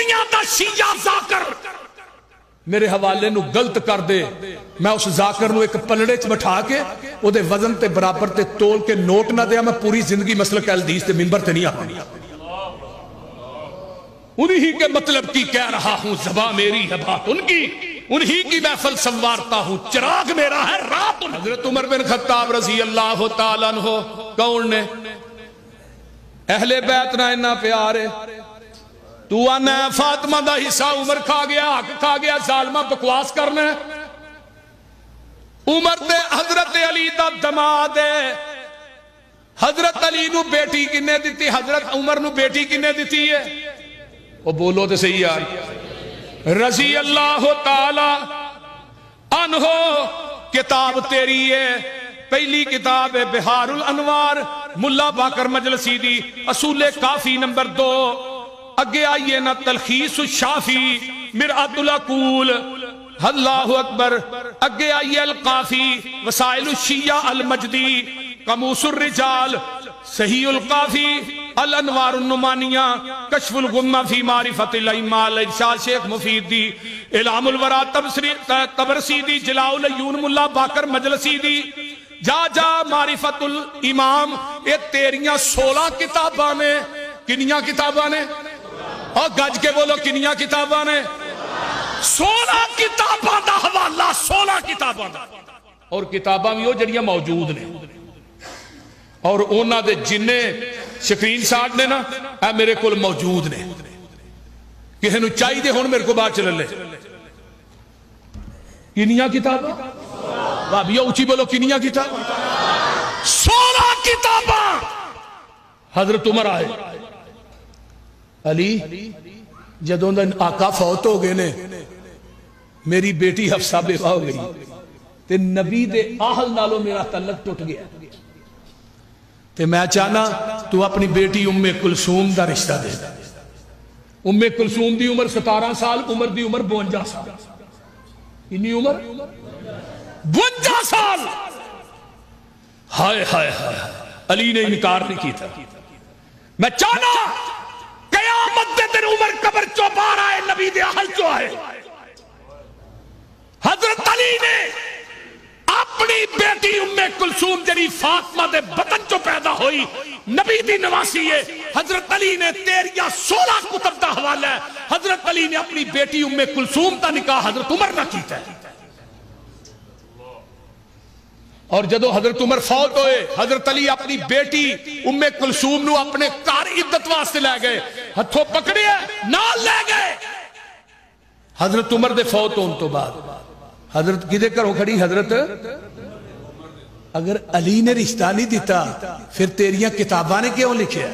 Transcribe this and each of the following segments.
دنیا دا شیعہ ذاکر میرے حوالے نو غلط کر دے، میں اس ذاکر نو ایک پلڑے چ بٹھا کے او دے وزن تے برابر تے تول کے نوٹ نہ دیا، میں پوری زندگی مسلک اہل حدیث تے منبر تے نہیں آپنی، انہی کے مطلب کی کہہ رہا ہوں، زباں میری ہے بات ان کی، انہی کی محفل سنوارتا ہوں، چراغ میرا ہے رات ان کی۔ حضرت عمر بن خطاب رضی اللہ تعالیٰ عنہ کون نے؟ اہل بیت نہ انہا پیارے، تو آنا فاطمہ دا حصہ عمر کھا گیا، حق کھا گیا، ظالمہ بکواس کرنا ہے۔ عمر دے حضرت علی دا دماد ہے، حضرت علی نو بیٹی کنے دیتی، حضرت عمر نو بیٹی کنے دیتی ہے؟ وہ بولو تو صحیح یار، رضی اللہ تعالی عنہ کتاب تیری ہے، پہلی کتاب ہے بہار الانوار، ملا باقر مجلسی دی، اصول کافی نمبر 2، اگے آئیے نا تلخیص الشافی، مرآت العقول، اللہ اکبر، اگے آئیے القافی، وسائل الشیعہ المجدی، قاموس الرجال، صحیح القافی، الانوار النمانیہ، کشف الغمہ فی معرفت الائمہ، ارشاد شیخ مفید دی، اعلام الورا تبرسی دی، جلاء العیون ملا باقر مجلسی دی، جا جا معرفت الامام، یہ تیریاں 16 کتاباں نے، کنیاں کتاباں نے؟ اور گج کے بولو کنیاں کتاباں نے؟ 16 کتاباں دا حوالہ، 16 کتاباں دا، اور کتاباں بھی ہو جڑیاں موجود نے، اور اونا دے جننے سکرین شاٹ نے نا اے میرے کول موجود نے، کسی نو چاہی دے ہون میرے کو بات چلے لے۔ کنیاں کتاباں؟ بابیا اچھی بولو کنیاں کتاباں؟ 16 کتاباں۔ حضرت عمر آئے، علی جدوں دا آقا فوت ہو گئے نے، میری بیٹی حفصہ بیوہ ہو گئی، تے نبی دے آہل نالو میرا تعلق ٹوٹ گیا، تے میں چاہنا تو اپنی بیٹی ام کلثوم دا رشتہ دے۔ ام کلثوم دی عمر 17 سال، عمر دی عمر 52 سال، انہی عمر 52 سال۔ ہائے ہائے ہائے، علی نے انکار نہیں کی تھا۔ میں چاہنا قیامت دے دن عمر قبر چو بار آئے، نبی دے اہل چو آئے۔ حضرت علی نے اپنی بیٹی ام کلثوم جنی فاطمہ دے بطن چو پیدا ہوئی، نبی دی نواسی ہے، حضرت علی نے 13 16 کتب دا حوالہ ہے، حضرت علی نے اپنی بیٹی ام کلثوم دا نکاح حضرت عمر نہ کیتا ہے۔ اور جدو حضرت عمر فوت ہوئے، حضرت علی اپنی بیٹی ام کلثوم نو اپنے کار عدت واسطے لے گئے، ہتھوں پکڑے نال لے گئے۔ حضرت عمر دے فوت ہون تو بعد حضرت کدے کرو کھڑی؟ حضرت اگر علی نے رشتہ نہیں دیتا پھر تیریاں کتاباں نے کیوں لکھے؟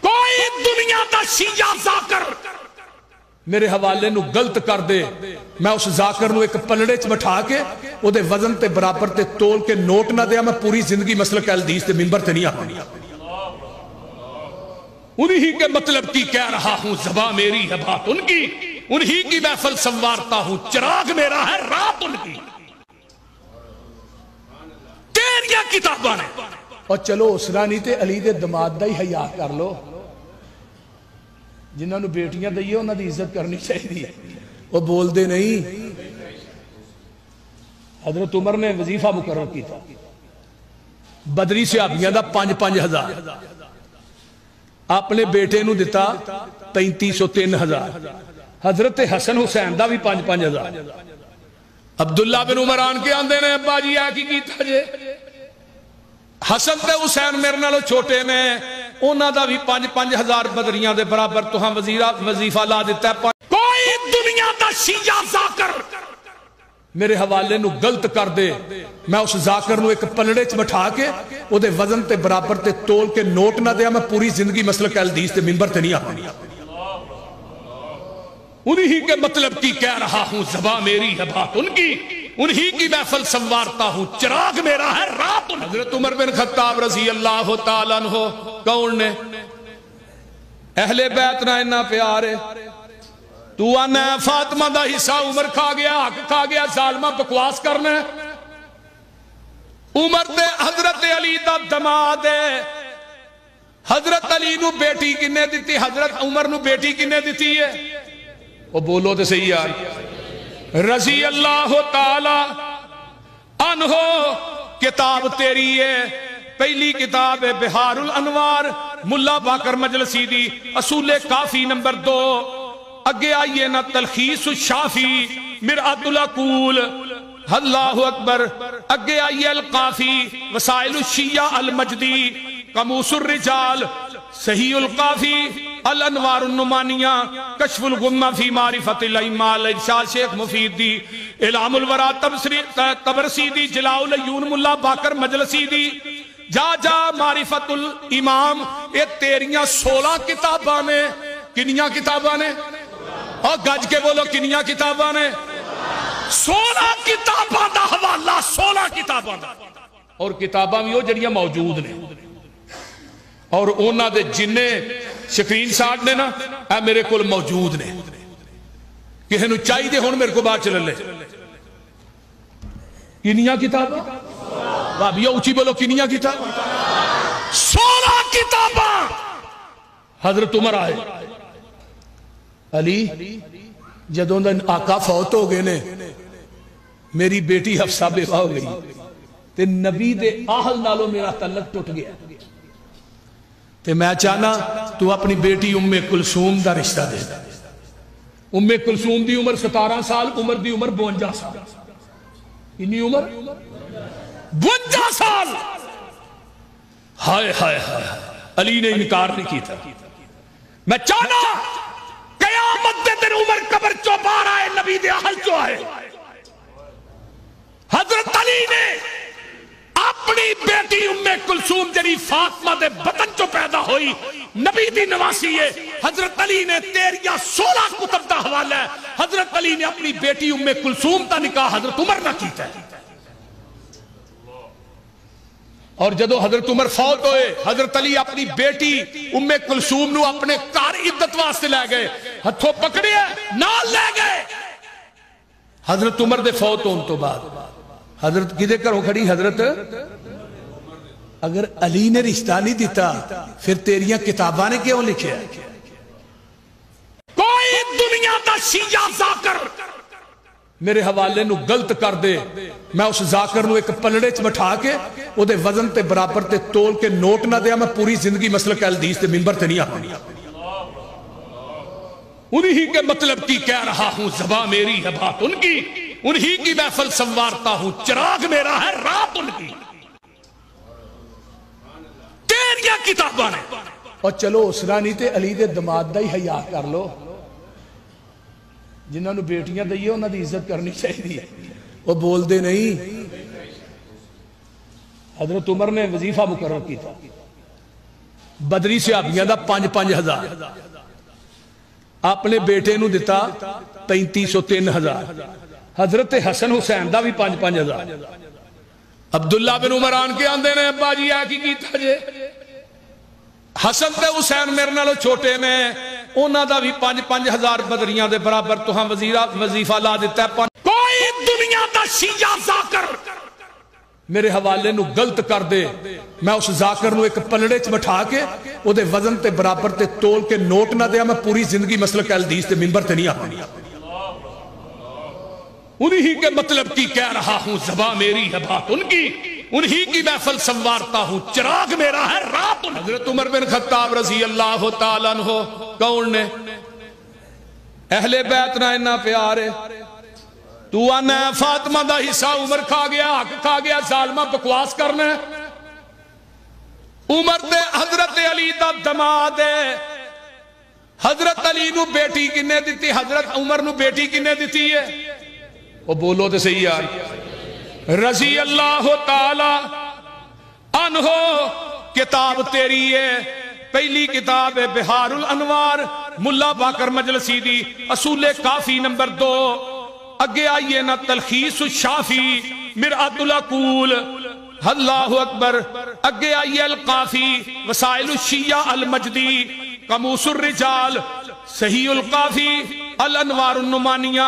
کوئی دنیا دا شیعہ ذاکر میرے حوالے نو غلط کر دے، میں اس ذاکر نو ایک پلڑے چ بٹھا کے او دے وزن تے برابر تے تول کے نوٹ نہ دیا، میں پوری زندگی مسلک اہل حدیث تے منبر تے نہیں آپنی، انہی کے مطلب کی کہہ رہا ہوں، زباں میری ہے بات ان کی، انہی کی محفل سنوارتا ہوں، چراغ میرا ہے رات ان کی۔ تیریاں کتاباں نے، اور چلو اسرا نہیں تے علی دے دماد دا ہی حیا کر لو، جنہاں نو بیٹیاں دئیے انہاں دی عزت کرنی چاہیے، وہ بول دے نہیں۔ حضرت عمر نے وظیفہ مقرر کی تھا، بدری صحابیاں دا 5,000 اپنے بیٹے نو دیتا 3,503,000، حضرت حسن حسین دا بھی 5,000۔ عبداللہ بن عمر آن کے آندے نے ابا جی آکی کیتا جے، حسن تے حسین میرے نالو چھوٹے نے، انہاں دا بھی 5,000 بدریاں دے برابر تو ہم وظیفہ لا دیتا ہے۔ کوئی دنیا دا شیعہ ذاکر میرے حوالے نو غلط کر دے، میں اس ذاکر نو ایک پلڑے چ بٹھا کے او دے وزن تے برابر تے تول کے نوٹ نہ دیا، میں پوری زندگی مسلک اہل حدیث تے منبر تے نہیں آپنی، انہی کے مطلب کی کہہ رہا ہوں، زباں میری ہے بات ان کی، انہی کی محفل سنوارتا ہوں، چراغ میرا ہے رات ان کی۔ حضرت عمر بن خطاب رضی اللہ تعالیٰ عنہ کون نے؟ اہل بیت نہ انہا پیارے، تو آنا فاطمہ دا حصہ عمر کھا گیا، حق کھا گیا، ظالمہ بکواس کرنا ہے۔ عمر دے حضرت علی دا دماد ہے، حضرت علی نو بیٹی کنے دیتی حضرت عمر نو بیٹی کنے دیتی ہے وہ بولو تو صحیح یار رضی اللہ تعالی عنہ کتاب تیری ہے پہلی کتاب ہے بہار الانوار ملا باقر مجلسی دی اصول کافی نمبر 2 اگے آئیے نا تلخیص الشافی مرآت العقول اللہ اکبر اگے آئیے القافی وسائل الشیعہ المجدی قاموس الرجال صحیح القافی الانوار النمانیہ کشف الغمہ فی معرفت الائمہ ارشاد شیخ مفید دی اعلام الورا تبرسی دی جلاء العیون ملا باقر مجلسی دی جا جا معرفت الامام یہ تیریاں 16 کتاباں نے کنیاں کتاباں نے اور گج کے بولو کنیاں کتاباں نے 16 کتاباں دا حوالہ 16 کتاباں دا اور کتاباں بھی ہو جڑیاں موجود نے اور اونا دے جننے سکرین شاٹ نے نا اے میرے کول موجود نے کسی نو چاہی دے ہون میرے کو بات چلے لے کنیاں کتاباں بابیا اچھی بولو کنیاں کتاباں 16 کتاباں حضرت عمر آئے علی جدوں دا آقا فوت ہو گئے نے میری بیٹی حفصہ بیوہ ہو گئی تے نبی دے آہل نالو میرا تعلق ٹوٹ گیا تے میں چاہنا تو اپنی بیٹی ام کلثوم دا رشتہ دے ام کلثوم دی عمر 17 سال عمر دی عمر 52 سال انی عمر 52 سال ہائے ہائے ہائے علی نے انکار نہیں کی تھا میں چاہنا قیامت دے دن عمر قبر چو بار آئے نبی دے اہل چو آئے حضرت علی نے اپنی بیٹی ام کلثوم جری فاطمہ دے بطن چو پیدا ہوئی نبی دی نواسی ہے حضرت علی نے 13 16 کتب دا حوالہ ہے حضرت علی نے اپنی بیٹی ام کلثوم تا نکاح حضرت عمر نہ کیتا ہے اور جدو حضرت عمر فوت ہوئے حضرت علی اپنی بیٹی ام کلثوم نو اپنے کار عدت واسطے لے گئے ہتھوں پکڑے نال لے گئے حضرت عمر دے فوت ہون تو بعد حضرت کدے کرو کھڑی حضرت اگر علی نے رشتہ نہیں دیتا پھر تیریاں کتاباں نے کیوں لکھیا کوئی دنیا دا شیعہ ذاکر میرے حوالے نو غلط کر دے میں اس ذاکر نو ایک پلڑے چ بٹھا کے او دے وزن تے برابر تے تول کے نوٹ نہ دیا میں پوری زندگی مسلک الحدیث تے منبر تے نہیں آنی انہی کے مطلب کی کہہ رہا ہوں زباں میری ہے بات ان کی انہی کی محفل سنوارتا ہوں چراغ میرا ہے رات ان کی تیریاں کتاباں نے اور چلو اسرا نہیں تے علی دے دماد دا ہی حیا کر لو جنہاں نو بیٹیاں دئیے انہاں دی عزت کرنی چاہیے وہ بول دے نہیں حضرت عمر نے وظیفہ مقرر کی تھا بدری صحابیاں دا 5,000 اپنے بیٹے نو دیتا 35,000 حضرت حسن حسین دا بھی 5,000 عبداللہ بن عمران کے آندے نے ابا جی آکی کیتا جے حسن تے حسین میرے نالو چھوٹے نے انہاں دا بھی 5,000 بدریاں دے برابر تو ہم وظیفہ لا دیتا ہے کوئی دنیا دا شیعہ ذاکر میرے حوالے نو غلط کر دے میں اس ذاکر نو ایک پلڑے چ بٹھا کے او دے وزن تے برابر تے تول کے نوٹ نہ دیا میں پوری زندگی مسلک الحدیث تے منبر تے نہیں آنی انہی کے مطلب کی کہہ رہا ہوں زباں میری ہے بات ان کی انہی کی محفل سنوارتا ہوں چراغ میرا ہے رات ان حضرت عمر بن خطاب رضی اللہ تعالیٰ عنہ کون نے اہل بیت نہ انہا پیارے تو آنا ہے فاطمہ دا حصہ عمر کھا گیا حق کھا گیا ظالمہ بکواس کرنا ہے عمر دے حضرت علی دا دماد ہے حضرت علی نو بیٹی کنے دیتی حضرت عمر نو بیٹی کنے دیتی ہے وہ بولو تو صحیح یار رضی اللہ تعالی عنہ کتاب تیری ہے پہلی کتاب ہے بہار الانوار ملا باقر مجلسی دی اصول کافی نمبر 2 اگے آئیے نا تلخیص الشافی مرآت العقول اللہ اکبر اگے آئیے القافی وسائل الشیعہ المجدی قاموس الرجال صحیح القافی الانوار النمانیہ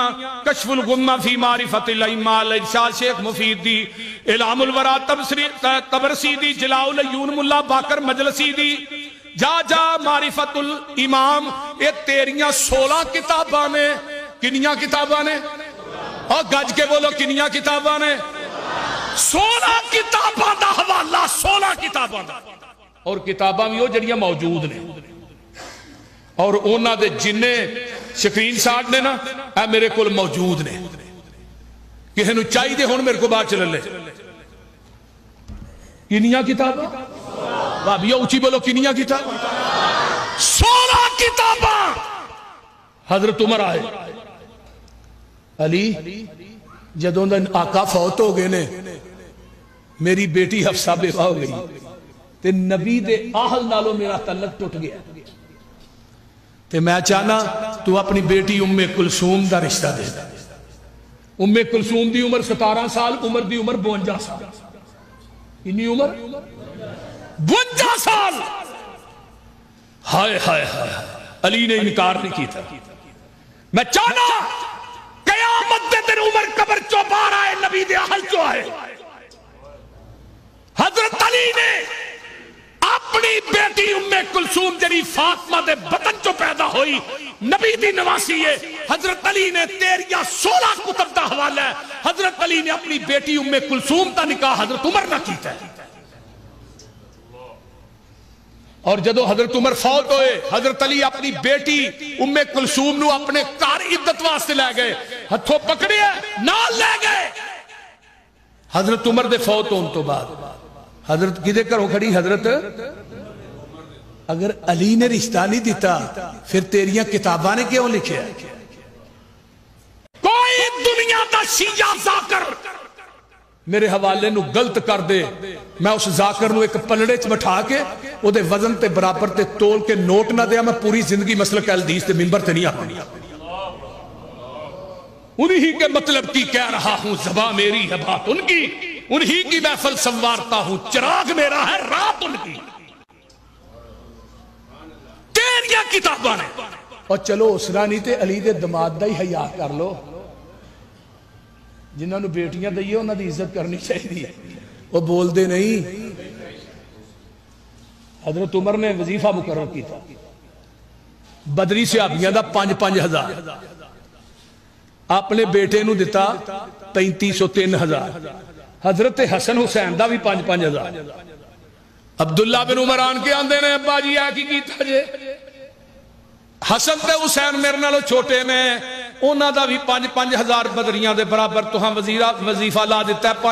کشف الغمہ فی معرفت الائمہ ارشاد شیخ مفید دی اعلام الورا تبرسی دی جلاء العیون ملا باقر مجلسی دی جا جا معرفت الامام، یہ تیریاں 16 کتاباں نے. کنیاں کتاباں نے؟ اور گج کے بولو کنیاں کتاباں نے؟ 16 کتاباں دا حوالہ، 16 کتاباں دا. اور کتاباں بھی وہ جڑیاں موجود نے، اور اونا دے جننے سکرین شاٹ نے نا اے میرے کول موجود نے. کسی نو چاہیے دے ہون میرے کو بات چل لے. کنیاں کتاباں؟ بھابیا اونچی بولو کنیاں کتاباں؟ 16 کتاباں. حضرت عمر آئے، علی جدوں دا آقا فوت ہو گئے نے، میری بیٹی حفصہ بیوہ ہو گئی تے نبی دے آہل نالوں میرا تعلق ٹوٹ گیا تے میں چاہنا تو اپنی بیٹی ام کلثوم دا رشتہ دے. ام کلثوم دی عمر 17 سال، عمر دی عمر 52 سال. انی عمر 52 سال. ہائے ہائے ہائے، علی نے انکار نہیں کی تھا. میں چاہنا قیامت دے دن عمر قبر چو بار آئے، نبی دے اہل چو آئے. حضرت علی نے اپنی بیٹی ام کلثوم جنی فاطمہ دے بطن چو پیدا ہوئی، نبی دی نواسی ہے. حضرت علی نے تیریاں 16 کتب دا حوالہ ہے. حضرت علی نے اپنی بیٹی ام کلثوم دا نکاح حضرت عمر نہ کیتا ہے. اور جدو حضرت عمر فوت ہوئے، حضرت علی اپنی بیٹی ام کلثوم نو اپنے کار عدت واسطے لے گئے، ہتھوں پکڑے نال لے گئے. حضرت عمر دے فوت ہون تو بعد حضرت کدے کرو کھڑی؟ حضرت اگر علی نے رشتہ نہیں دیتا پھر تیریاں کتاباں نے کیوں لکھیا؟ کوئی دنیا دا شیعہ ذاکر میرے حوالے نو غلط کر دے، میں اس ذاکر نو ایک پلڑے چ بٹھا کے او دے وزن تے برابر تے تول کے نوٹ نہ دیا، میں پوری زندگی مسلک الحدیث تے منبر تے نہیں آتا. انہی کے مطلب کی کہہ رہا ہوں، زباں میری ہے بات ان کی، انہی کی محفل سنوارتا ہوں، چراغ میرا ہے رات ان کی. تیریاں کتاباں نے. اور چلو اسرا نہیں تے علی دے دماد دا ہی حیا کر لو، جنہاں نو بیٹیاں دئیے انہاں دی عزت کرنی چاہیے. وہ بول دے نہیں. حضرت عمر نے وظیفہ مقرر کی تھا بدری صحابیاں دا 5,000 اپنے بیٹے نو دیتا 3,303,000. حضرت حسن حسین دا بھی 5,000. عبداللہ بن عمر آن کے آندے نے ابا جی آکی کیتا جے، حسن تے حسین میرے نالوں چھوٹے نے، انہاں دا بھی 5,000 بدریاں دے برابر تو ہم وظیفہ لا دیتا ہے.